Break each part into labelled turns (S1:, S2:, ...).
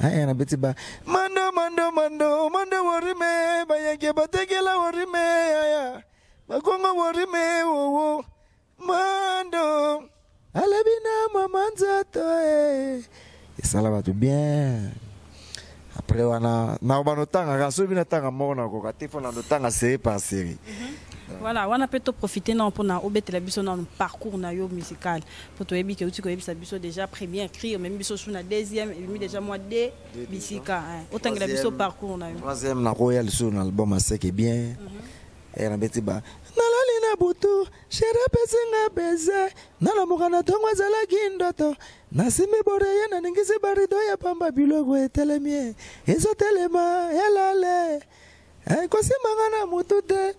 S1: na beti ba mando warime bayake batekela warime aya bakongo warime wo mando alabina mamanzato esala bato bien après wana na banotanga kaso bina tanga mona ko katifo na notanga série par série.
S2: Voilà, on a peut profiter non pour na obet la biso dans parcours na yo musical pour toi ebi que tu connais biso déjà premier écrit même biso sur na deuxième et mis déjà moi deux bisika autant que la biso parcours na yo
S1: troisième na royal sur l'album assez bien et na beti ba nalali na butu chéra pesinga beze nala mukana tongwa zala kindoto nasimi bore yana ningisi barido ya pamba bilogo etelemie ezo telema elale kosimanga na mutute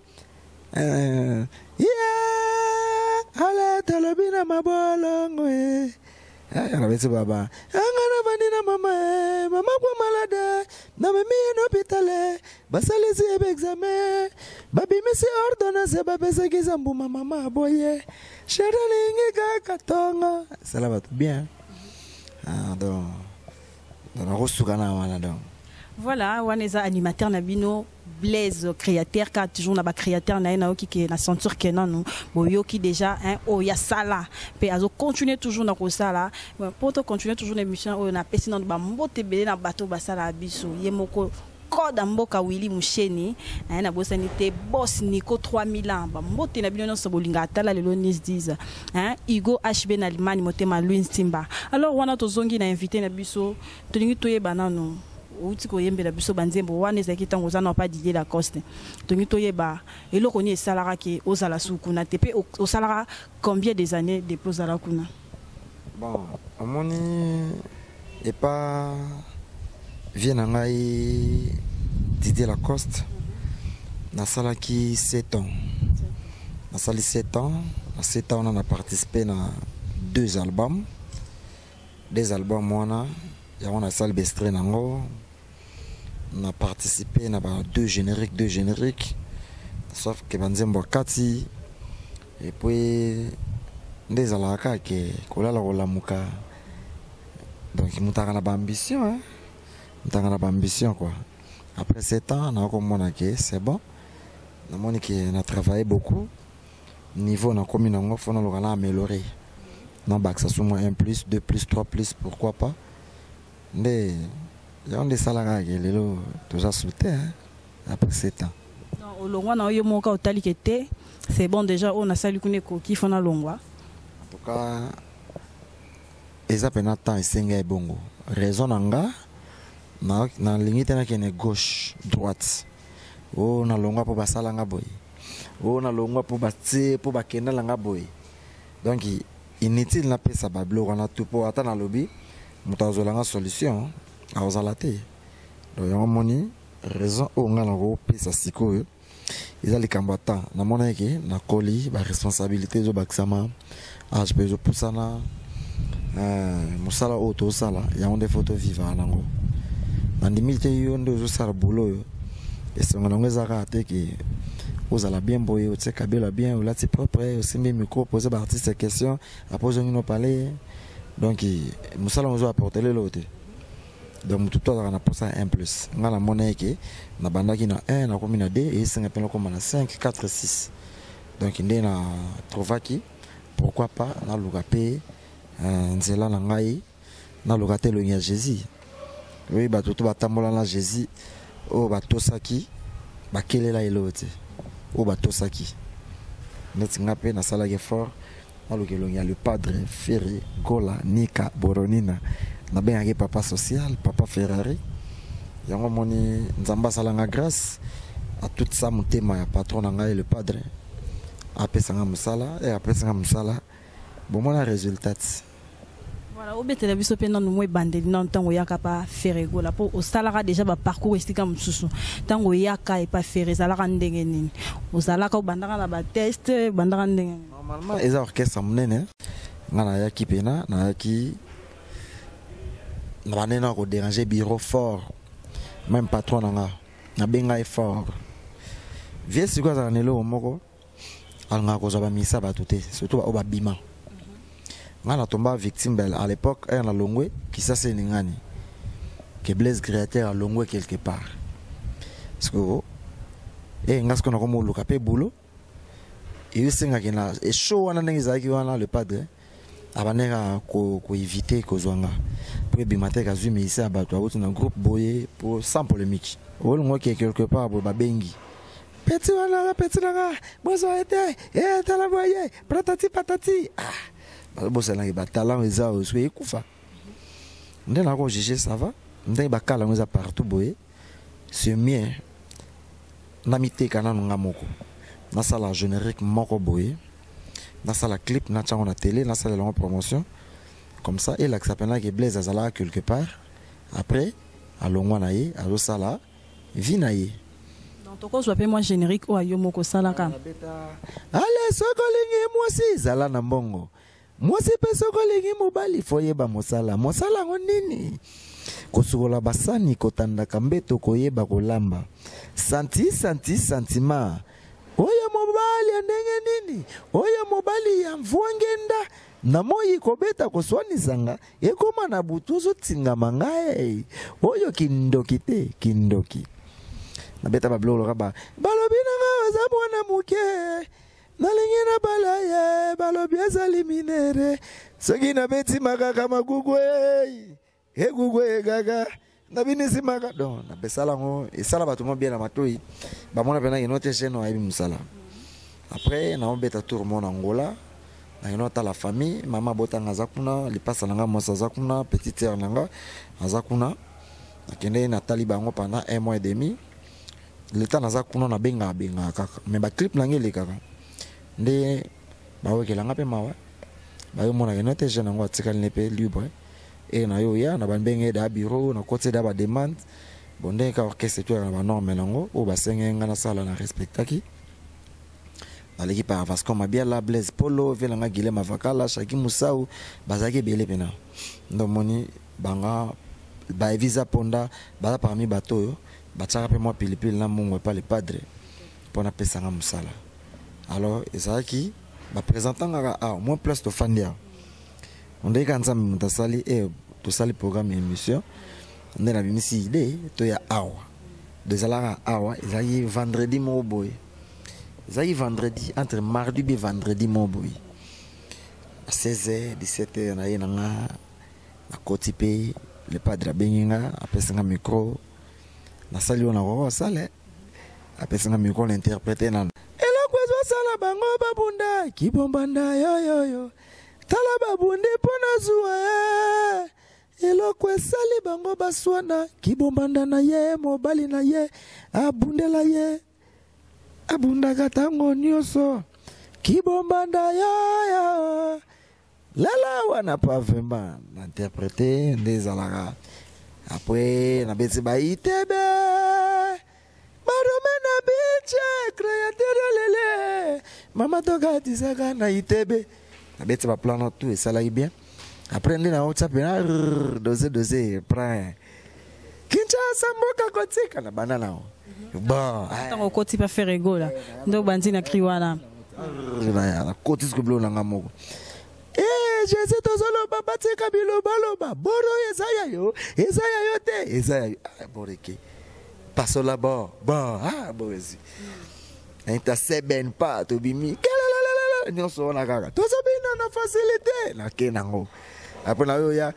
S1: ala talabina mabolongo ana beti baba angana vanina mama kwa malade na mimi no pitale basalisi ebe examen babi misi ordonnance babese kizambu mama boye sheralingi katonga sala bat bien donc na rusukana wana donc.
S2: Voilà, on est animateur Nabino Blaise créateur car toujours na ba créateur na qui na ceinture kenan boyo qui déjà oh ya sala pe azo continuer toujours na ko sala pour to continuer toujours l'émission on a pesi na ba mbote belé na bato ba sala biso yemoko code mboka Willy Musheni na bosani te boss Nico 3000 ans ba mbote na bino so bolinga atala lelo nis 10 Igo HB na Limani motema Louis Timba. Alors wana to zongi na invité na biso to lingi toye banano outi ko yembela biso banzembo wana ezaki tango za na pas Didier Lacoste tongi toyeba eloko ni esalaka ke ozala sukuna te pe osalaka combien des années depuis ozala kuna.
S1: Bon amoni et pas vient ngai Didier Lacoste na salaki 7 ans na sali 7 ans na 7 ans on a participé na 2 albums wana ya on a sali bestre nango. On a participé à 2 génériques, sauf que Banzembo Kati et puis des alaka qui kola la muka donc mutaka na ambition ambition quoi. Après 7 ans on a comme c'est bon on a travaillé beaucoup niveau na commune on faut nous améliorer non bac ça soit 1+, 2+, 3+, pourquoi pas mais il y a des salariés qui sont toujours sautés après 7 ans.
S2: C'est bon déjà, on a salué qui font la longue.
S1: En tout cas, ils ont un temps et bongo. Raison nanga, na limite na kene gauche, droite. Oh na longa pour basala nga boy. Oh na longa pour bati pour bakenda langa boy. Donc inutile na pesa bablo wana tout pour attendre lobby. Mutazolanga solution a ozalate donc yamoni raison o ngala ko pesa sikoyo ezali kambata na mona yake na koli ba responsabilité zo baksama age bezo pusana musala o to sala ya onde photo viva nango na ndimite yo ndo zo sala boulot et songa ngeza ka te ki ozala bien boye o tseka bela bien o lati propre o simbi micro poser ba artiste question a poser nous parler donc musala on zo apporter le lote. Donc tout on a posé 1+. On a la monnaie qui na bandaki na 1 na commune 2 et 5 appelle comme na 5 4 6. Donc il na trovaki pourquoi pas na lugapé nzela na ngai na lugate lo nya Jésus. Oui ba tout ba tambola na Jésus o ba tosaki ba kelela elote o ba tosaki. Net ngape na sala ge fort na lugelo nya le padre Ferry Gola Nika Boronina. Na bien papa social, papa Ferrari. Yango moni nzamba salanga grâce à toute ça mutema ya patron nanga le padre. Après sanga musala et après sanga musala bon mon résultat.
S2: Voilà, au betela biso pena no moy bandeli non tango yaka pa ferego la po o salara déjà ba parcours estika mususu. Tango yaka e pa feré salara ndenge nini. O salaka o bandaka na ba test bandaka ndenge.
S1: Normalement eza orchestre munene ngana yaki pena na yaki na ko déranger bureau fort même patron na benga fort vieux c'est quoi ça nelo moko alanga ko zaba misa ba tuté surtout ba bima ngana tomba victime belle à l'époque elle na longwe qui ça c'est ningani que Blaise créateur a longé quelque part. Parce que et ngas qu'on a comme le capé boulot et senga kena et show wana ngizaki wana le padre abaneka ko éviter ko zwanga pour bimate ka zumi ici à bato auto na groupe boye pour sans polémique ou ngo quelque part pour babengi petit wana bozo été et tala boye patati ah bozo na ba talent eza oswe ekufa ndena ko juger ça va ndena ba kala ngoza partout boye c'est mien namité kana nga moko na sala générique moko boye na sala clip na tchango na télé na sala longue promotion comme ça et là que ça peine que Blaise azala quelque part après alongwa na ye azo sala vi na ye
S2: donc toko zo pe moi générique o ayo moko sala ka
S1: allez sokolingi moi si zala na mbongo moi si pe sokolingi mobali foyeba mosala ngo nini kosukola basani kotandaka mbeto koyeba kolamba sentiment oyo mobali ndenge nini oyo mobali ya mvwangenda na moyi kobeta koswanisanga ekoma na butuzo tingama ngai oyo kindoki na beta bablolo kaba balobi nanga baza mwana muke nalingi na balaye balobi ezali minere soki na beti makaka magugwe egugwe gaga na binisi maka donc na besala ngo esala bato mo bien na matoi ba mona pena inote geno ayi musala après na obeta tour mon Angola na inota la famille mama botanga zakuna lipasa nanga mosa zakuna petite sœur nanga azakuna akende na taliba ngo pendant 1 mois et demi l'état na zakuna na benga kaka mais ba clip nangeli kaka nde ba wekela ngape mawa ba yo mona inote geno ngo atikali nepe libre et na yo ya na banbenge da bureau na côté da ba demande bonde ka orchestre tu na ba norme nango o ba senga na sala na respectaki na l'équipe à Vasco Mabia la Blaise Polo velanga Guilhem Avakala Shaki Musau bazaki belé pena ndo moni banga ba visa ponda ba parmi bato yo ba tsaka pe moi pilipili na mungo pa le padre pona pesanga musala alors ezaki ba présentant nga moins place to fandia on dit quand ça mutasali et tout ça le programme émission on est la bimisi idée to ya awa des alara awa ils vendredi mo boy ils vendredi entre mardi et vendredi mo boy à 16h 17h na yena na kotipe le padre benginga apesanga micro na sali on a wa sale apesanga micro l'interpréter na elo kwezo sala bango babunda kibombanda yo tala babundi pona zuwa eloko esali bango baswana kibombanda na ye mobali na ye abundela ye abundaka tango nyonso kibombanda yo lala wana pa vraiment interpréter des alaka après na beti ba itebe marome na biche créateur lele mama toka tisaka na itebe la bête va planer tout et ça là bien après on a autre pena doser prend Kinshasa mboka kotika na banana bon
S2: tant koti pa faire rigola ndo bandi na kriwana
S1: na koti ko blo nga moko Jésus tozolo baba tika biloba boro ezaya yo te ezaya boreke passo là-bas bon boezi enta seben pa to bimi nyonso na kaka tozobina na facilité na kenango après na yo ya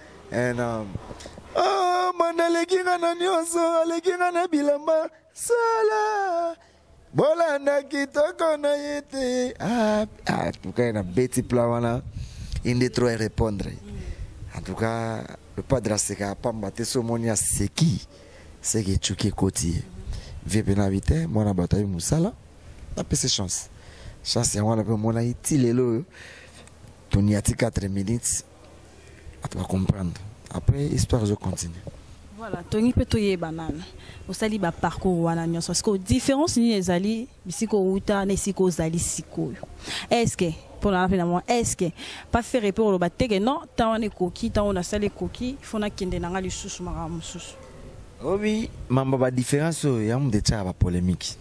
S1: mana lekinga na nyonso lekinga na bilamba sala bolanda kitoko na yete en tout cas na beti plawana inde trop répondre en tout cas le padre seka pamba te somonia seki seki chuki koti vipe na vite mona bataille musala na pese chance ya wana pe mona iti lelo toni ati 4 minutes tu vas comprendre après histoire je continue
S2: voilà toni pe toye banana osali ba parcours wana nyonso parce que différence ni ezali bisiko uta na siko zali siko est-ce que pour la finalement est-ce que pas faire report le bateke non tant on est coquille tant on a salé coquille il faut na kende nanga li susu mara mususu
S1: oui mamba ba différence ya mu de cha ba polémique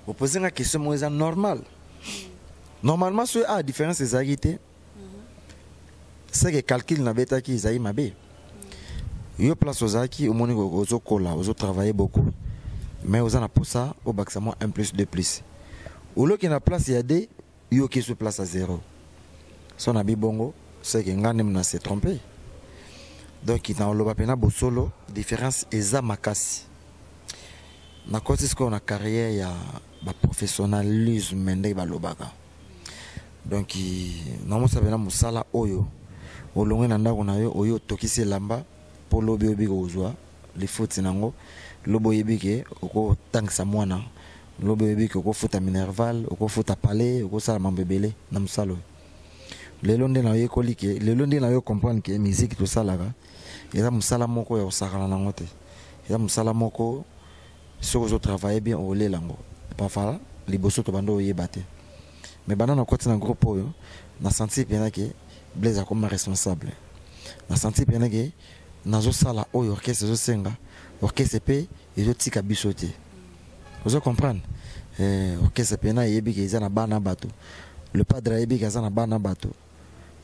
S1: vous posez une question moi c'est normal normalement ce a différence des agité c'est que calcul na beta qui zaï mabe yo place ozaki omoni ozokola ozotravailler beaucoup mais oza na posa obakisa mwa 1 plus 2 plus oloki na place ya d yo ki sur place à 0 so na bibongo c'est que nga nem na se tromper donc na oloba pena bosolo différence eza makasi na koti sko na carrière ya ba professionnalisme ndenge balobaka donc na mo sabena musala oyo olongwe na ndako na yo oyo tokisi lamba po lobi obi kozwa les fautes nango lobo yebike oko tangisa mwana lobo yebike oko futa minerval oko futa palais oko sala mambebele na musalo lelo nde na yo kolike lelo nde na yo comprendre que musique to salaka eza musala moko ya osakana nango te eza musala moko soko zo travailler bien olé lango parfois liboso to bando oyeba te mais bana na koti na groupe oyo na senti pena que Blaise comme responsable na senti pena que nazo sala oyo orchestre zo senga orchestre pe ezo tika biso te vous comprendre orchestre pena yebi ke eza na bana bato le padre yebi ke eza na bana bato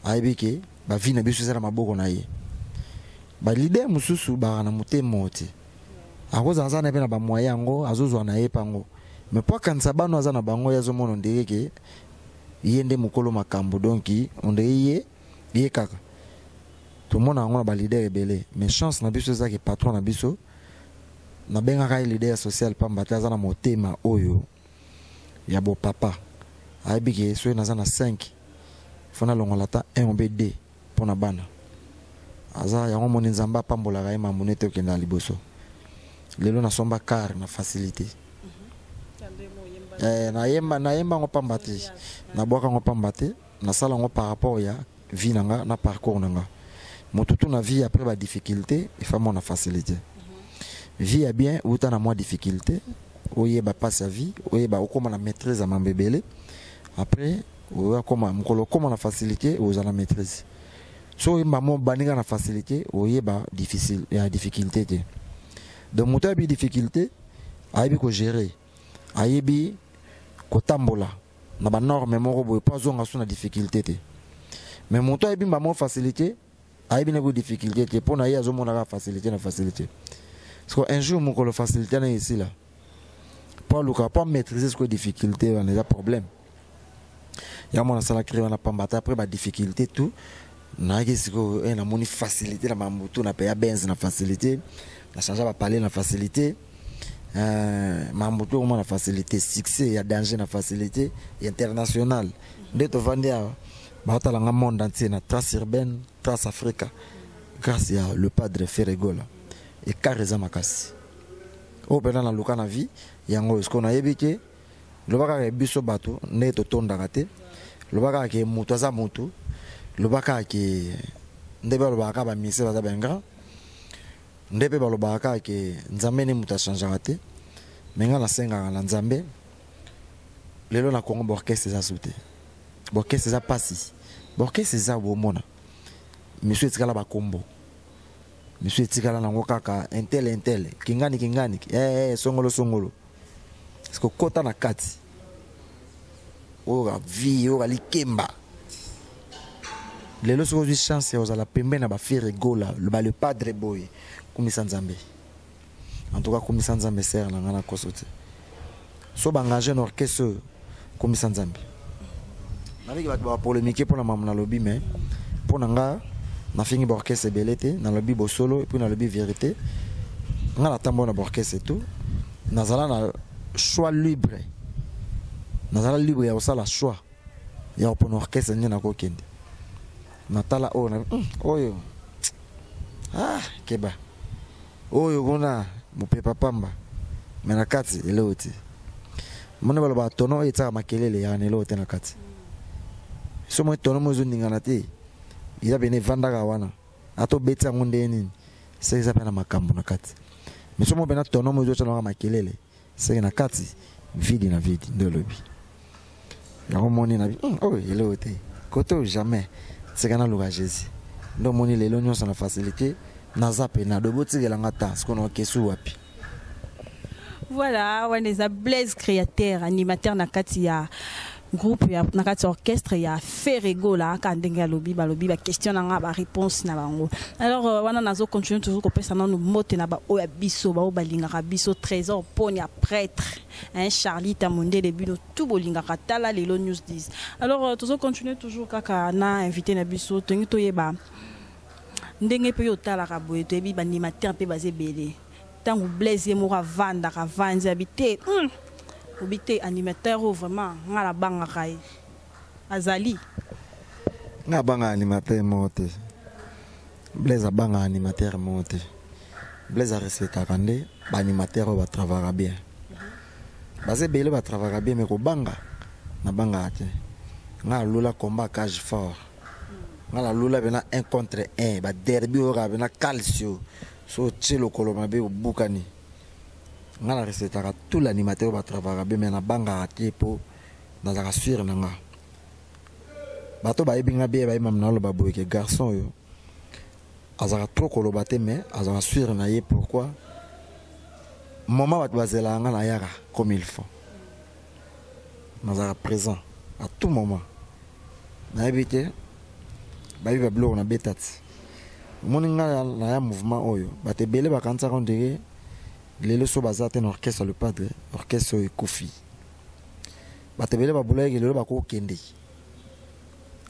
S1: ayebi ke ba vie na biso eza na maboko na ye ba leader mususu ba na motema te akoza azana pe na ba moyen yango azozwa na ye pango mais pas quand ça bano azana bango yazo mono ndeke ke yende mukolo makambo donc on ye kaka tout le monde a un leader rebelle mais chance na biso ça que patron na biso na benga ka leader social pamba taza na motema oyo ya bo papa aibike so na zana 5 fona longola ta 1 ou 2 pona bana aza yango moni nzamba pambola ka ma monete okenda liboso lelo na somba car na facilité na yemba ngo pamba te na boka ngo pamba te na sala ngo par rapport ya vie nanga na parcours nanga motutu na vie après ba difficulté il faut mon facilité vie est bien ou t'as moins difficulté oyeba passe sa vie oyeba okoma na maîtrise à mambebele après oyakoma mukolo koma na facilité oza na maîtrise so yeba mo baninga na facilité oyeba difficile ya difficulté te donc moto bi difficulté ayebi ko gérer ayebi ko tambola na ba norme moko boy pas zonga so na difficulté te mais moto ayebi mo facilité ayebi na ko difficulté te pour na ya zo mona ka facilité na facilité parce que un jour mon le facilité na ici là pas le pas maîtriser ce que difficulté on a des problèmes ya mon sala créer on a pas battre après ba difficulté tout na que ce que na moni facilité na mamutu na payer benz na facilité na changer ba parler na facilité mamutu on na facilité succès il y a danger na facilité international de to vendre ba ta la monde entier na trace urbaine trace africa grâce à le padre Ferregola et carrément makasi o pena na luka na vie yango esko na yebike lobaka ke biso bato ne to tonda kate lobaka ke mutu za mutu lobaka ke ndebe lobaka ba mise ba benga ndebe ba lobaka ke nzambe ne mutu changer kate menga na senga na nzambe lelo na Congo orchestre za sauté orchestre za passi orchestre za bomona monsieur etikala ba kombo monsieur etikala nango kaka intel kingani songolo parce que kota na kati ora vie ora likemba lelo soko zi chance oza la pembe na ba Ferregola le padre boy komisa nzambe en tout cas komisa nzambe ser na ngana kosote so ba engager na orchestre komisa nzambe na biki ba polémique pour na mamna lobby mais pour nga na fingi orchestre belete na lobby bo solo et puis na lobby vérité nga la tambo na orchestre tout nazala na choix libre nazala libre ya osala choix ya pour orchestre ni na ko kende natala o na oyo keba oyo gona mupepa pamba mena kati eloti mona baloba tono etsa makelele ya neloti na kati so mo tono mo zuninga na te il a bene vandaka wana ato betsa ngonde nini c'est ça pena makambo na kati mais somo bena tono mo zo tsana makelele c'est na kati vide na vide de lobby ya moni na oh il est ôté koto jamais c'est kana luka Jésus ndo moni lelo nyonso na facilité na zape na dobotikela ngata ce qu'on a kesu wapi.
S2: Voilà, on est à Blaise créateur animateur na kati ya groupe ya na kati orchestre ya Ferrego là ka ndenga lobi ba question na ba réponse na bango. Alors wana nazo continuer toujours ko pesa na no mote na ba o ya biso ba o balinga biso trésor poni ya prêtre hein Charlie Tamonde le bino tout bolinga katala lelo news 10. Alors toujours continuer toujours kaka na invité na biso tongi toyeba ndenge pe yo tala ka boye to ebi ba animateur pe basé belé. Tango Blaise mo vanda ka vanzi habité obité animateur vraiment ngala banga kai azali
S1: nga banga animateur mote Blaise banga animateur mote Blaise receta kande ba animateur ba travailler bien basé belé ba travailler bien mais ko banga na banga ate nga lula combat cage fort nga lula bena 1 contre 1 ba derby ora bena calcio so tchelo koloma be bukani ngala receta tout l'animateur va travailler bien mais na banga ate po na za suivre nanga bato ba ebinga be ba imam na lo ba boye ke garçon yo azara trop koloba te mais azara suivre na ye pourquoi moment va bazela nga na yara comme il faut na za présent à tout moment na ebité ba biba blog na betat moninga na ya mouvement oyo ba te belé ba kanza kondege lelo so bazate na orchestre le padre orchestre Kofi ba te belé ba bulay lelo ba ko kende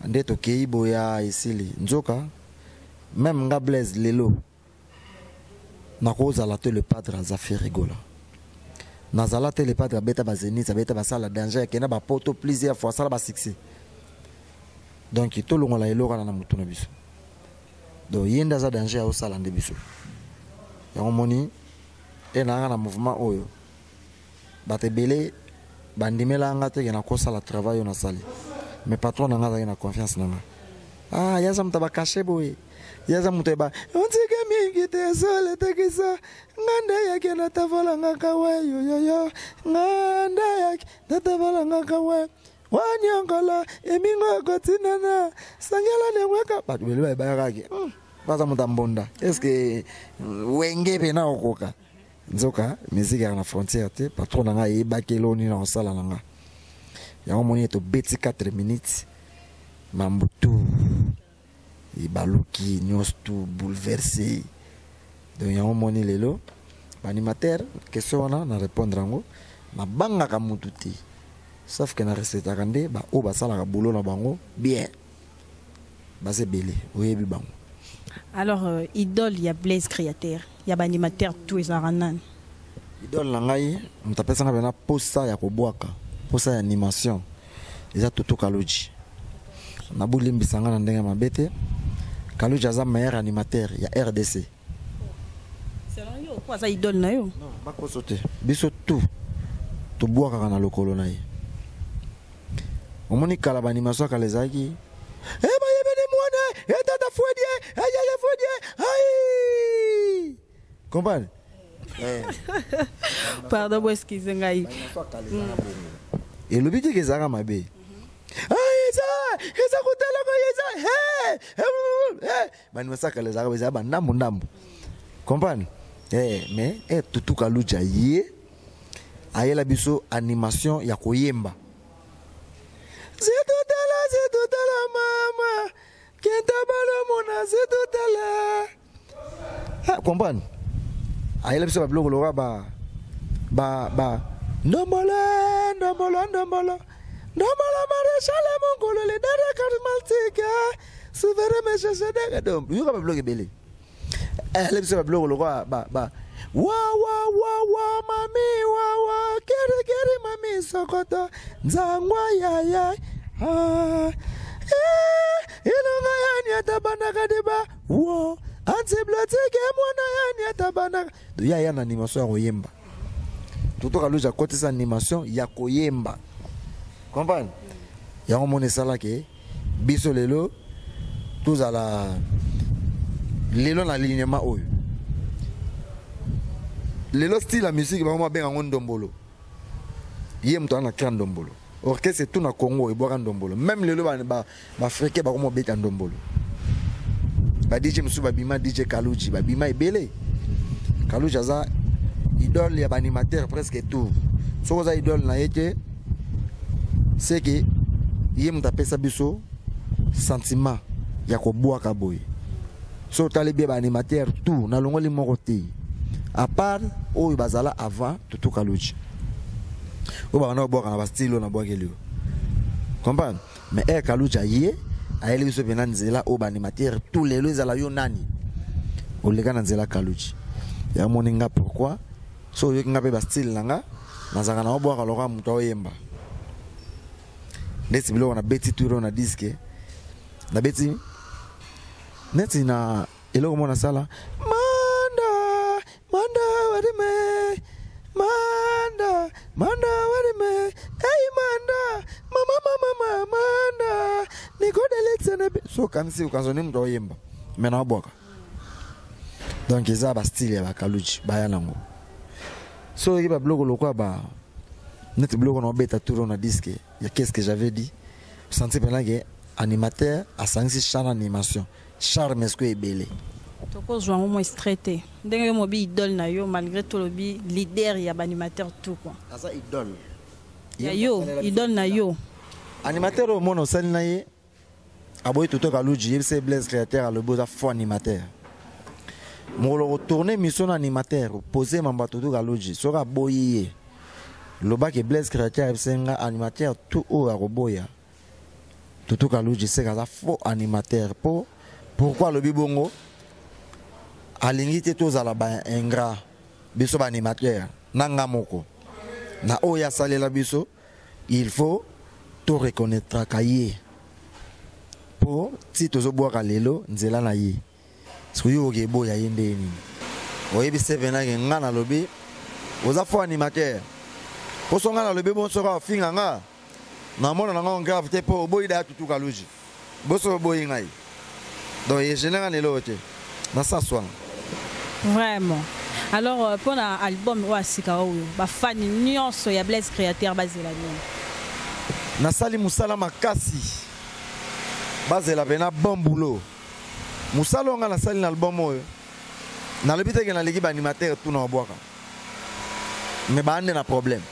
S1: ande to kei boya isili nzoka même nga Blaise lelo na ko za la te le padre za Ferrego là na za la te le padre beta ba zenit beta ba sala danger kena ba poto plusieurs fois sala ba succès donc to longo la elo kana na mutu na biso do yenda za danger au sala nde biso ya moni et na mouvement oyo bate belé bandimela nga te na ko sala travail na sali mais patron na nga na confiance na nga ah yaza mtaba caché boy yaza mtaba ontika mingi te sala te kisa nganda yake na tavala nga kawe yo nganda yake na tavala nga kawe wanyangala emingo kotinana sangela ne weka batu belé ba yake baza mutambonda est-ce que wenge pena okoka nzoka musique na frontière te patron nga yebakelo ni na sala nga ya omoni to beti 4 minutes mambutu ibaluki nyos tout bouleversé donc ya omoni lelo animateur question na répondre ngo na banga ka mututi sauf que na recette kande ba o ba sala ka boulot na bango bien basé belé oyebi bango.
S2: Alors idole ya Blaise créateur ya ba animateur tout ezaranan
S1: idole na ngai mtapesa na bena posa ya kobwaka posa ya animation eza Toto Kaluji na bulimbisa nga na ndenge mabete Kaluji aza meilleur animateur ya RDC.
S2: Selon yo quoi ça idole na yo
S1: non bako sote biso tout to bwaka na lokolo na ye omoni kala ba animation kalezaki ba yebene mwana etata fodie ayaya fodie ai comprendre
S2: pardon bo excuse ngai
S1: et le but que ça mabe eza kutela ko eza bani masaka les arabes ba ndambo comprendre mais Toto Kaluji ye ayela biso animation ya koyemba c'est tout la mama kenta balo mona c'est tout la comprendre ayela biso ba blog lo ba ndombola maréchal mongolo le dara charismatique souverain mais je sais que donc yo ka blog belé ayela biso ba blog lo ba wa mami kere mami sokoto nzangwa ya inonga yani atabana kadeba wo antibiotike mwana yani atabana do ya na animation ya koyemba Toto Kaluji côté sa animation ya koyemba comprendre ya omone sala ke biso lelo tozala lelo na alignement oyo lelo style la musique ba benga ndombolo ye mto na kran ndombolo orchestre tout na Congo e boka ndombolo même lelo ba africain ba ko beta ndombolo ba DJ Musuba bima DJ Kaluji ba bima ebele Kaluji aza idole ya ba animateur presque tout soko za idole na yeke c'est que yé m'tapesa biso sentiment ya ko boaka boy so tali bien animateur tout na longoli moko te à part oyo bazala avant tutu kaluchi o ba na boaka na ba style na boaka lio comprendre mais kaluchi yé ayeli biso pena nzela o ba animateur tous les lois ala yo nani o lega na nzela kaluchi ya moninga pourquoi so yo nga pe ba style nanga nazaka na boaka loka muto yemba nesi bilo na beti turo na disque na beti neti na eloko mona sala manda warime manda warime hey manda mama niko delexene so kanisi ukanzoni mto yemba mena boka donc eza ba style ya kaluchi baya nango so yiba blogo lokwa ba net blogo na beta turo na disque ya qu'est-ce que j'avais dit senti pendant que animateur a sangsi char animation charme est-ce que est belé
S2: toko jouer au moins traité ndenge mo bi idole na yo malgré tout le bi leader ya ba animateur tout quoi
S1: asa idole
S2: ya yo idole na yo
S1: animateur au mono sali na ye aboy toto kaluji il c'est Blaise créateur le beau faux animateur mo le retourner mission animateur poser mamba toto kaluji sera boyer le bac est Blaise créateur c'est un animateur tout haut à roboya toto kaluji c'est un faux animateur pourquoi le bibongo alingite tozala ba ingrat biso ba animateur nanga moko na oya salela biso il faut to reconnaître kaye pour si tozo boaka lelo nzela na ye soyo ke boya yende ni oyebi sevena ke ngana lobi oza faux animateur po songa na lobi bon sora finga nga na mona nga grave te po boyi da tutu kaluji boso boyi ngai donc ye général lelo te na sa soin.
S2: Vraiment. Alors pour l'album Wasika ba fan nyonso ya Blaise créateur basé la bien.
S1: Na sali musala makasi. Basé la bena bon boulot. Musala nga na sali na album oyo. Na le biteke na l'équipe animateur tout na boaka. Mais ba ande na problème.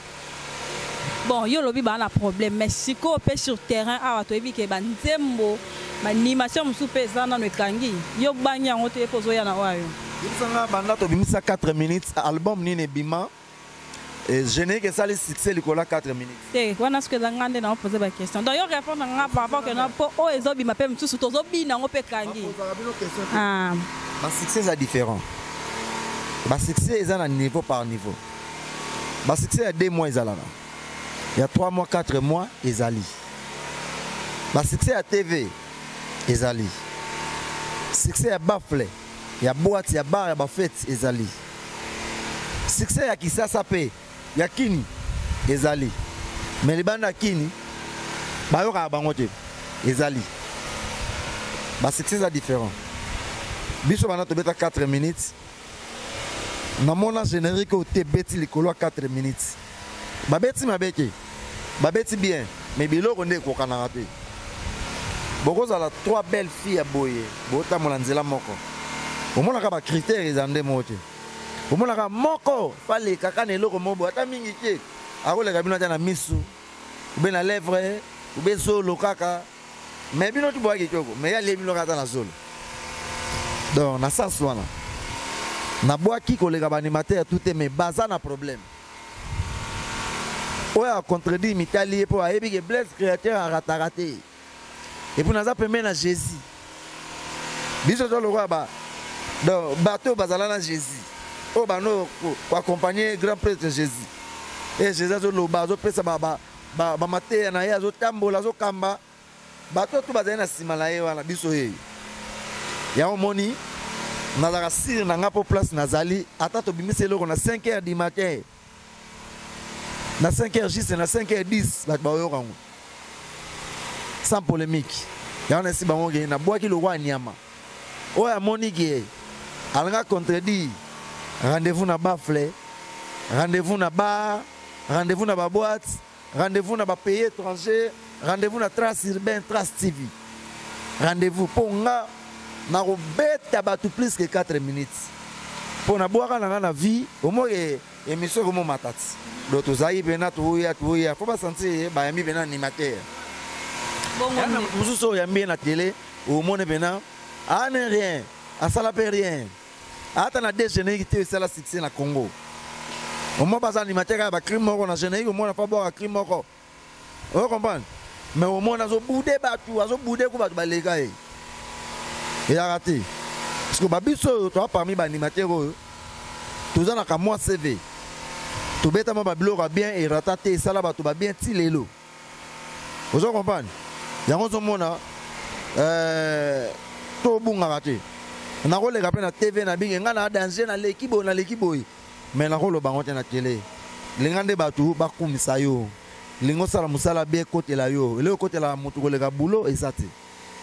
S2: Bon, yo lobi ba na problème mais siko pe sur terrain awa to ebi ke ba nzembo ba animation musu pesa na no kangi. Yo banya ngoto epozo ya na wayo.
S1: Bisanga banda to bimisa 4 minutes album nini bima et je n'ai que ça le succès likola 4 minutes.
S2: Te wana ce que ngande na poser ba question. Donc yo répondre nga par rapport que na po o ezobi ma pe musu to zobi na ngope kangi. Ah,
S1: ma succès est différent. Ma succès est à niveau par niveau. Ma succès a 2 mois ezala. Il y a 3 mois, 4 mois ezali. Ma succès à TV ezali. Succès à Bafle. Il y a boîte, il y a bar, il y a fête, ezali. Succès à qui ça s'appelle? Il y a Kini, ezali. Mais les bandes à Kini, bah yo ka bangote, ezali. Bah succès est différent. Biso bana to beta 4 minutes. Na mona générique au te beti likolo 4 minutes. Ba beti mabeke. Ba beti bien, mais biloko nde ko kana raté. Boko za la 3 belles filles à boyer. Bota molanzela moko. Au moins la critère ils en démontrent. Au moins la moko fallait kaka ne loko mobo ata mingi ke. Ako le kabino na misu. Ou bien la lèvre ou bien solo kaka. Mais bino tu bois kitoko, mais ya le bino kata na solo. Donc na ça soana. Na bois ki ko le animateur tout est mais baza na problème. Oya contredit Mitali pour ayebi ke Blaise créateur a raté. Et pour naza permet na Jésus. Biso to lo ba donc bateau bazalana Jésus o bano ko accompagner grand prêtre Jésus et Jésus zo lo bazo pesa ba maté na ya zo tambola zo kamba bateau to bazana sima la ye wana biso ye ya omoni na la sir na ngapo place nazali ata to bimise loko na 5h du matin na 5h juste na 5h10 ba yo kango sans polémique ya on si bango na boaki lo wa nyama o ya moniki alanga contredit rendez-vous na Bafle, rendez-vous na bar, rendez-vous na boîte, rendez-vous na pays étranger, rendez-vous na Trace Urbain, Trace TV. Rendez-vous pour nga na robeta batu plus que 4 minutes.
S3: Pour na boire na vie, au moins émission comme matati. Donc tous aïe bena touya, faut pas sentir ba yami bena animateur. Bon on nous so yami na télé, au moins bena a rien, a ça la rien. Ata na déjeuner qui te ça la succès na Congo. Au moins pas animateur ba crime moko na général, au moins na pas boire crime moko. Vous comprenez? Mais au moins azo boudé batu, azo boudé ko batu ba lega e. Et arrêté. Parce que babiso toi parmi les animateurs tous en a moi CV tout bête ma babilo va bien et rataté ça là tout va bien tilelo vous comprenez yango zo mona to bunga raté na ko le rappeler na TV na binga nga na danger na l'équipe mais na ko lo bango na télé lingande batu bakumisa yo lingo sala musala bien côté la yo le côté la mutu ko le ka boulot et ça te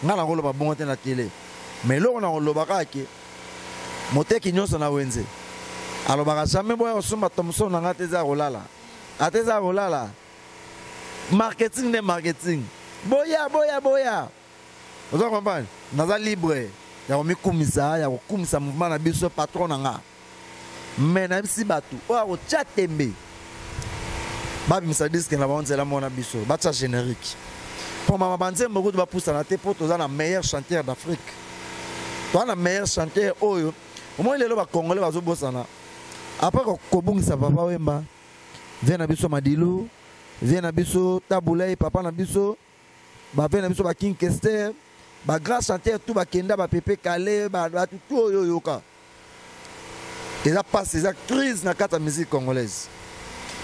S3: nga na ko lo ba bongo na télé mais là on a le baraki moteki nyonso na wenze alors baka jamais boya osomba Thomson na ngateza rolala ateza rolala marketing de marketing boya vous comprenez naza libre ya komikumisa ya kokumisa mouvement na biso patron nga mais na bisi batu o chatembe babimisa disque na banzela mona biso batcha générique pour mama banze mboko ba poussa na te pour toza na meilleur chanteur d'Afrique. Toi, le meilleur chanteur, au moins, il est là, Congolais, va se après, Kobung, ça va pas, vient à Bisso Madilou, vient à Bisso Taboulay, papa Nabiso, vient à Bisso King Kester, grand chanteur, tout, Kenda, Pépé Calais, tout, yoka. Ils ont passé, ils ont crise dans la musique congolaise.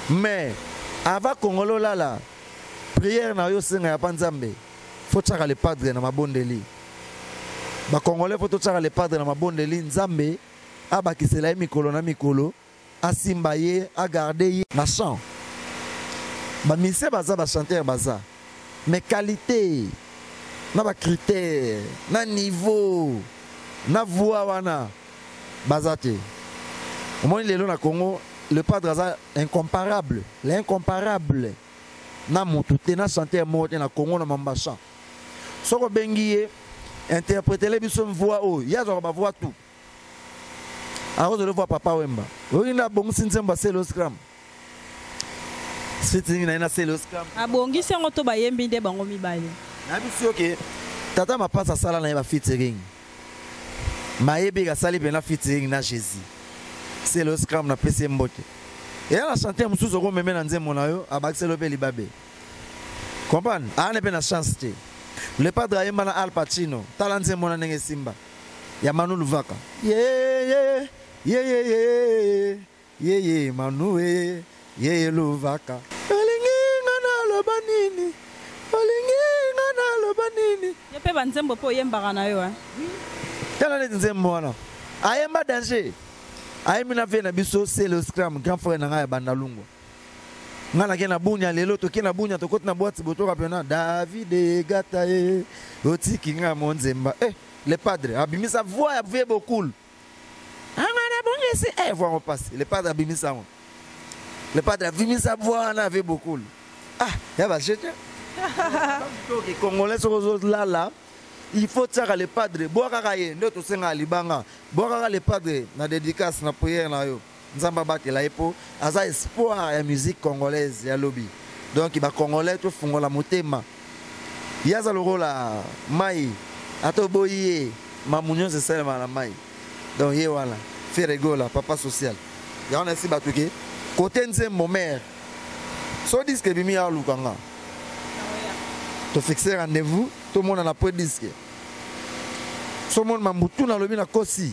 S3: Mais, avant Congolo, là, prière, na yo senga ya Nzambe, faut que le padre na mabondeli. Ba Congolais faut totsaka le padre na mabondeli Nzambe abakisela ye mikolo na mikolo asimba ye agarder ye na chant ba mise baza ba chanteur baza mais qualité na ba critère na niveau na voix wana baza te au moins lelo na Congo le padre aza incomparable l'incomparable na mutu te na chanteur moko na Congo na mamba chant soko bengiye interpréter les bisons voix haut il y a genre ma voix tout alors je le vois papa Wemba oui na bon sinzemba c'est le scram c'est na c'est le scram
S2: abongi sengo to ba yembi de bango mibale
S3: na biso ke tata ma passe sala na ba featuring mayebi ga sali bena featuring na Jésus c'est le scram na PC Mbote et elle a chanté musuzo ko meme na nzembo na yo abakiselo pe libabe comprendre ane pe na chance te. Le padre Ayemba na Al Pacino, talanze mona nenge Simba. Ya Manu Luvaka. Ye Manu ye Luvaka. Olingi ngana lobanini.
S2: Ye pe banzembo po Yemba na yo
S3: Tala ne nzembo wana. Ayemba danger. Ayemba na vena biso c'est le scram grand frère na ngaya bandalungo. Ngana kena bunya lelo to kena bunya to koti na boîte boto kapena David Gatae otiki nga monzemba le padre abimisa voix ya beaucoup ngana bunya si voix on passe le padre abimisa le padre abimisa voix na avait beaucoup ya ba jete to ki congolais so là il faut tsaka le padre boka kaye ndo to senga libanga boka le padre na dédicace na prière na yo Nzamba batela epo aza espoir ya musique congolaise ya lobby donc ba congolais to fungola motema yaza lokola mai ato boye mamunyo se selma na mai donc ye wala fait rigola papa social ya on esi batuke côté nzembo mère so disque bimi ya lukanga to fixer rendez-vous tout le monde na po disque so monde mamutu na lobi na kosi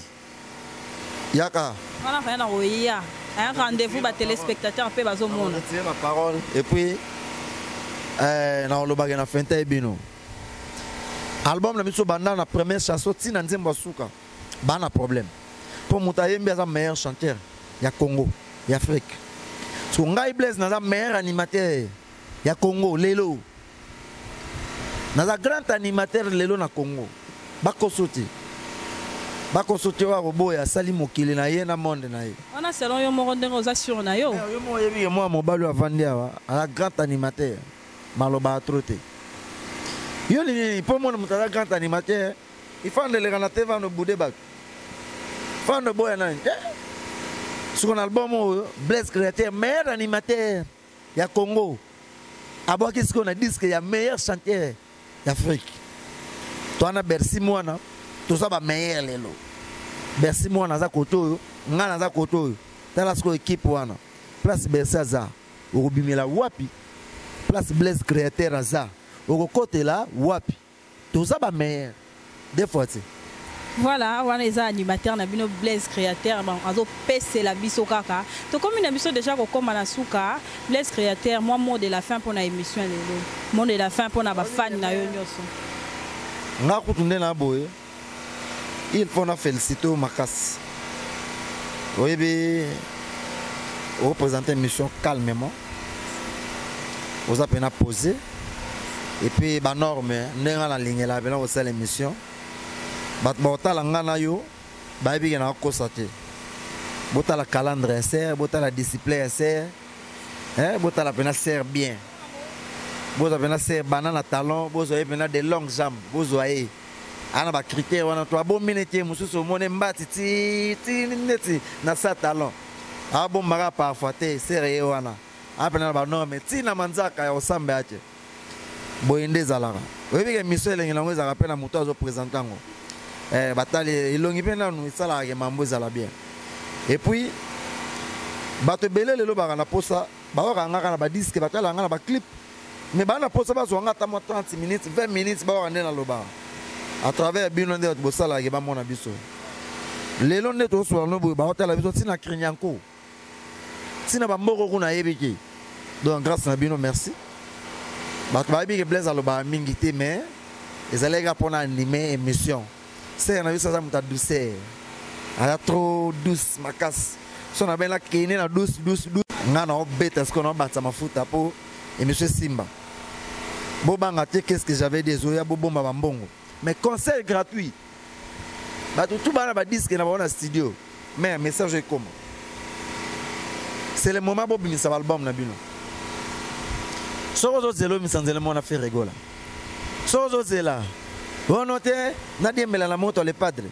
S3: yaka
S2: on a fait un rendez-vous ba téléspectateurs pe bazo mona
S3: tirer la parole et puis na lo bagana fenta ebino album na biso banda na première chanson tina nzembo suka bana problème pour mutayembe za meilleur chanteur ya Congo ya Afrique so ngai Blaise na za meilleur animateur ya Congo lelo na za grand animateur lelo na Congo bakosoti bakosote wa roboya sali mokili na ye na monde na ye
S2: wana selon yo moko ndenge oza sur na yo
S3: yo mo yebi moi mobali avandi awa ala grand animateur maloba troté yo ni pour moi mutala grand animateur il faut ndele kana te vando bude ba fando boya na Sur un album, Blaise Créateur, meilleur animateur, il y a Congo. À boire qu'est-ce qu'on a dit qu'il y a meilleur chanteur d'Afrique. Toi, on a Bercy Moana, tout ça va meilleur les lots. Bercy Moana, ça koto, ngana za koto. T'as la score équipe Moana. Place Bercy Aza, au Bimela Wapi. Place Blaise Créateur Aza, au côté là, Wapi. Tout ça va meilleur. Des fois, tu sais.
S2: Voilà, on les animateurs, on a bien Blaise Créateur, on a PC la biso kaka. Donc comme une émission déjà comme à la souka, Blaise Créateur, moi mot de la fin pour la émission les mot de la fin pour na ba fan na yo nyoso.
S3: Nga kutunde na boye. Il faut na féliciter Makas. Oui bé représenter émission calmement. Vous avez posé et puis ba norme ndenga la ligne là bien au l'émission. Bat botala ngana yo ba bi na ko sate botala calendrier ser botala discipline ser botala pena ser bien boza pena ser banana talon bozo pena de longues jambes bozo aye ana ba critère wana to bon minute mususu mone mbati ti neti na sa talon a bon mara parfois te ser wana apena ba no me ti na manzaka ya osambe ache boyende zalaka oyebi ke misele ngilango za rapela muto azo présentango batali ilongi pena nous ça la mambo za la bien et puis bato belé lelo ba na posa ba wa ngaka na ba disque batala ngana ba clip mais ba na posa ba zo ngata mo 30 minutes 20 minutes ba wa ndena loba à travers bino nde bo sala ke ba mona biso lelo nde to so no bo ba hotela biso tina krinyanko tina ba mboko kuna yebiki donc grâce à bino merci bato ba bi ke Blaise aloba mingi te mais ezalega pona animer émission. C'est un avis ça muta douceur. Elle est trop douce Makas. Son a bien la kine na douce. Ngana o bête ce qu'on a battu ma foot pour et monsieur Simba. Bobanga qu'est-ce que j'avais des oya bobomba bambongo. Mais conseil gratuit. Ba tout bana ba disque na ba studio. Mais message est comment? C'est le moment bobi ça album na bino. Sozo zelo mi sanzele mona fait rigola. Sozo zela. On note Nadiembela la moto le padre.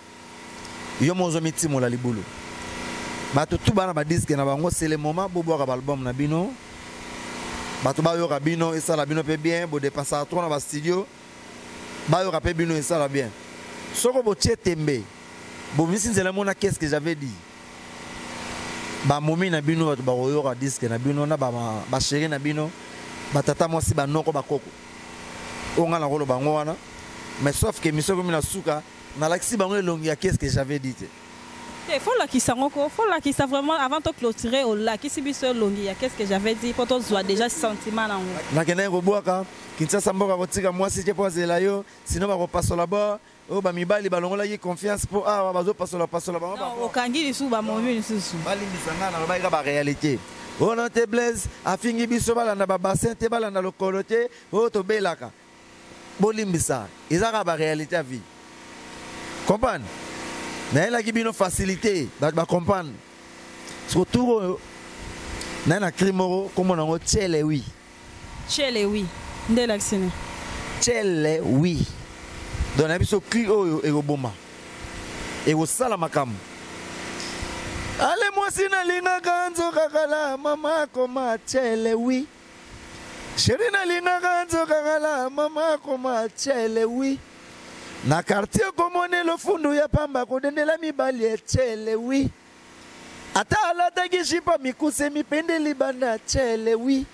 S3: Yo mozo mitimo la libulu. Bato tout bana ba disque na bango c'est le moment bobo ka album na bino. Bato ba yo ka bino et ça la bino pe bien bo dépasser à trop na ba studio. Ba yo ka pe bino et ça la bien. Soko bo chetembe. Bo misinzela mona qu'est-ce que j'avais dit. Ba momi na bino ba yo ka disque na bino na ba chéri na bino. Ba tata mo si ba noko ba koko. Onga na rolo bango wana. Mais sauf que monsieur comme la souka na l'axi bango longi qu'est-ce que j'avais dit.
S2: Il faut la qui s'angoko, faut la qui ça vraiment avant de clôturer au lac ici biso longi qu'est-ce que j'avais dit pour toi soit déjà sentiment na ngo. Na
S3: kena ko boaka kinsa mboka kotika moi si je pose la yo sinon ba repasse là-bas o ba mibali balongola yi confiance pour bazo passe là-bas.
S2: Non okangi lisu ba momi lisu.
S3: Bali misanga na ba ba réalité. On a te Blaise afingi biso bala na ba bassin te bala na lokolote o to belaka. Bolimbisa, ils ont la réalité à vie. Comprendre? Mais la qui bino facilité, va comprendre. Surtout, na crimoro comme on a tchele oui.
S2: Tchele oui. Ndé l'accent.
S3: Tchele oui. Donc na biso cri o e oboma. E o sala makam. Ale moi sina linga kanzo kakala mama koma tchele oui. Chérie na linga kanzo kakala mama koma tchele oui. Na quartier komone lo fundu ya pamba kodendela mibali tchele oui. Ata alata gishipa mikuse mipende libanda tchele oui.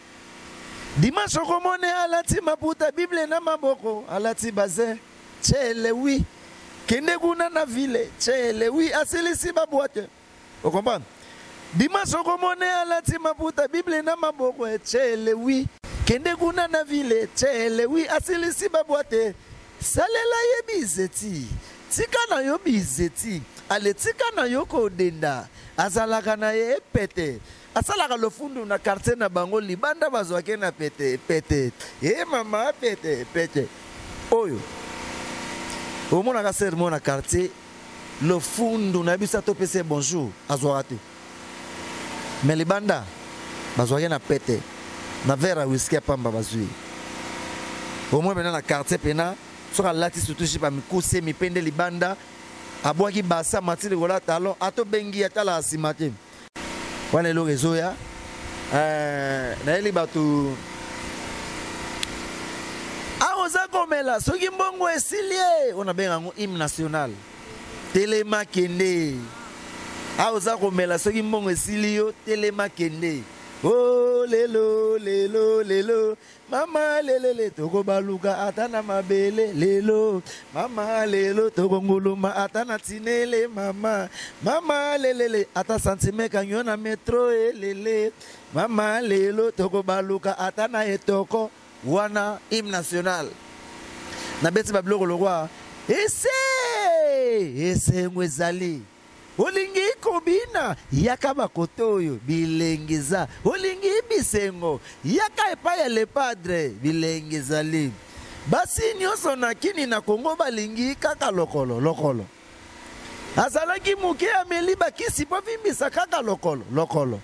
S3: Dimanche komone alati maputa Bible na maboko alati bazin tchele oui. Kende kuna na ville tchele oui asilisi ba boîte. Vous comprenez? Dimanche komone alati maputa Bible na maboko tchele oui. Kende kuna na ville tchele oui asilisi ba boîte. Salela ye bizeti. Tika na yo bizeti. Ale tika na yo ko denda. Azalaka na ye pete. Asalaka lo fundu na quartier na bango libanda bazwake na pete. Mama pete. Oyo. Omona ka sermon na quartier lo fundu na bisa to pese bonjour azwate. Mais libanda bazwake na pete. Na vera whisky pamba bazui. Omona bena na quartier pena sur lati surtout je pas mi kose mi pende libanda abwaki basa matili gola talon ato bengi atala asimate
S1: wana eloko ezoya nayeli bato aoza komela soki mbongo esilie on abenga yango hymne national telema kende aoza komela soki mbongo esili yo telema kende oh lelo lelo lelo mama lelele toko baluka atana mabele lelo mama lelo toko nguluma atana tinele mama mama lelele ata sentime kanyo na metro lele mama lelo toko baluka atana etoko wana hymne national na beti babiloko lokwa ese ngwezali olingi kobina yaka bakoto oyo bilengeza olingi bisengo yaka epai ya le padre bilengezali basi nyonso na kini na Kongo balingi kaka lokolo azalaki muke ameli bakisi po vimbisa kaka lokolo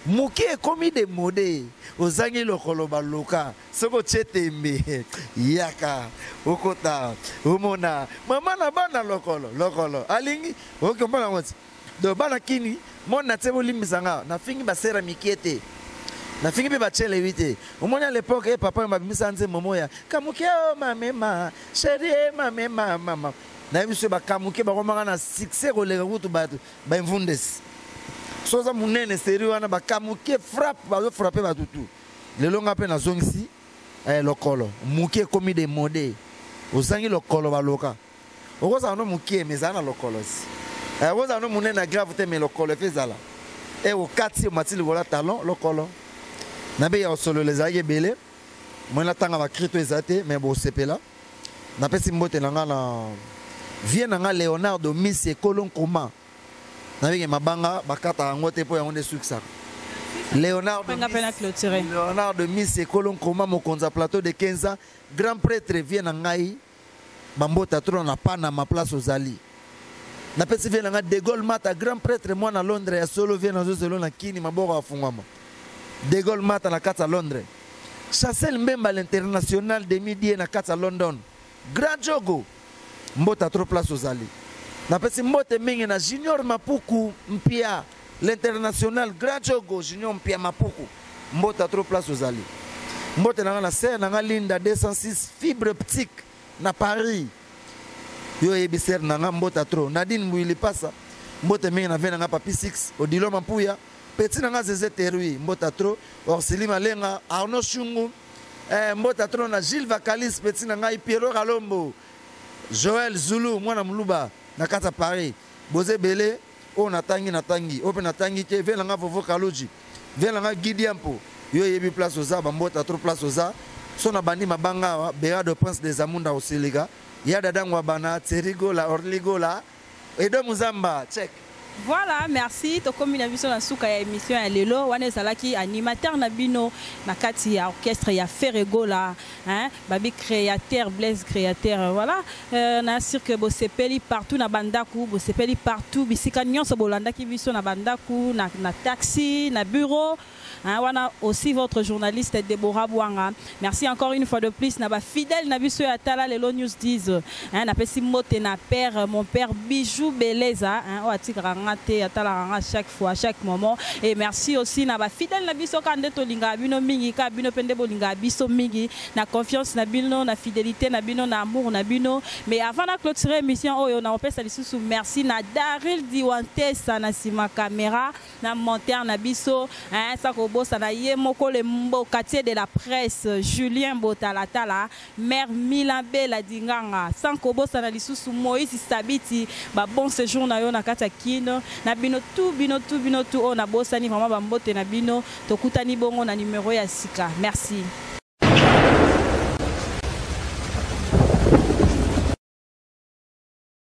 S1: muke ekomi de mode ozangi lokolo baluka soko chetembe yaka okota umona mama na bana lokolo alingi okombana ngoti do bana kini mona tsebo limisanga na fingi basera mikiete na fingi be bachele wite umona l'époque papa mbabimisa nze momoya kamuke o mamema chérie mamema mama na biso bakamuke bakomanga na succès kolega kutu bato ba mvundesi soza munene sérieux wana bakamuke frappe bazo frapper batutu lelo ngape na zongisi lokolo muke komi de mode ozangi lokolo baloka okoza no muke mezana lokolo si okoza no munene na grave te me lokolo fezala okati matili wala talon lokolo na be ya solo les aye belé mona tanga ba krito ezate mais bo sepela na pesi mbote na nga na vie na nga Leonardo Miss Ekolon Koma na benge mabanga bakata yango te po yango nde succès Leonardo Miss Ekolon Koma mokonza plateau de 15 ans grand prêtre vie na ngai bambota tro na Panama place ozali na pesi vie na nga De Gaulle Mata grand prêtre moi na Londres ya solo vie na zozelo na kini maboko afungwama De Gaulle Mata na kata Londres Chassel Mbemba l'international de midi na kata London grand jogo mbota tro place ozali na pesi mbote mingi na Junior Mapuku mpia l'international grand jogo Junior mpia Mapuku mbota tro place ozali mbote na serre na Linda 206 fibre optique na Paris yo ebiser na mbota tro Nadine Mbouili pasa mbote mingi na vena papi 6 Odilo Mampuya petit na Zeze Terui mbota tro Orsili Malenga Arnaud Chungu mbota tro na Gilles Vakalis petit na Piero Kalombo Joël Zulu mwana muluba na kata Paris boze belé o natangi ope natangi ke vela nga vovo Kaluji vela nga Gidiampo yo yebi place oza bambota trop place oza so na bandi mabanga Béa de Prince des Amunda Oseliga ya dadangwa bana Terigo la Orligo la Edo Muzamba check.
S2: Voilà, merci. To comme une vision dans souka ya émission ya lelo wana salaki animateur na bino na kati ya orchestre ya Ferrego là, hein, babi créateur Blaise créateur voilà, na sûr que bo sepeli partout na bandaku, bo sepeli partout bisika nyonso bolanda ki vision na bandaku na taxi, na bureau. Hein, wana aussi votre journaliste Deborah Bouanga. Merci encore une fois de plus na ba fidèle na biso ya Tala Lelo News 10. Hein, na pesi mote na père mon père Bijou Beleza, hein, o atikara ngate atala nga chaque fois chaque moment et merci aussi na ba fidèle na biso kande to linga bino mingi ka bino pende bolinga biso mingi na confiance na bino na fidélité na bino na amour na bino mais avant na clôturer émission oyo na opesa lisusu merci na Daril Diwantesa na sima caméra na monteur na biso hein ça bosa na ye moko le quartier de la presse Julien Botalatala mère Milambe la dinganga sans kobosa na lisusu Moïse Sabiti ba bon séjour na yo na kata kino na bino tout on a bosa ni vraiment ba mbote na bino tokutani bongo na numéro ya sika merci.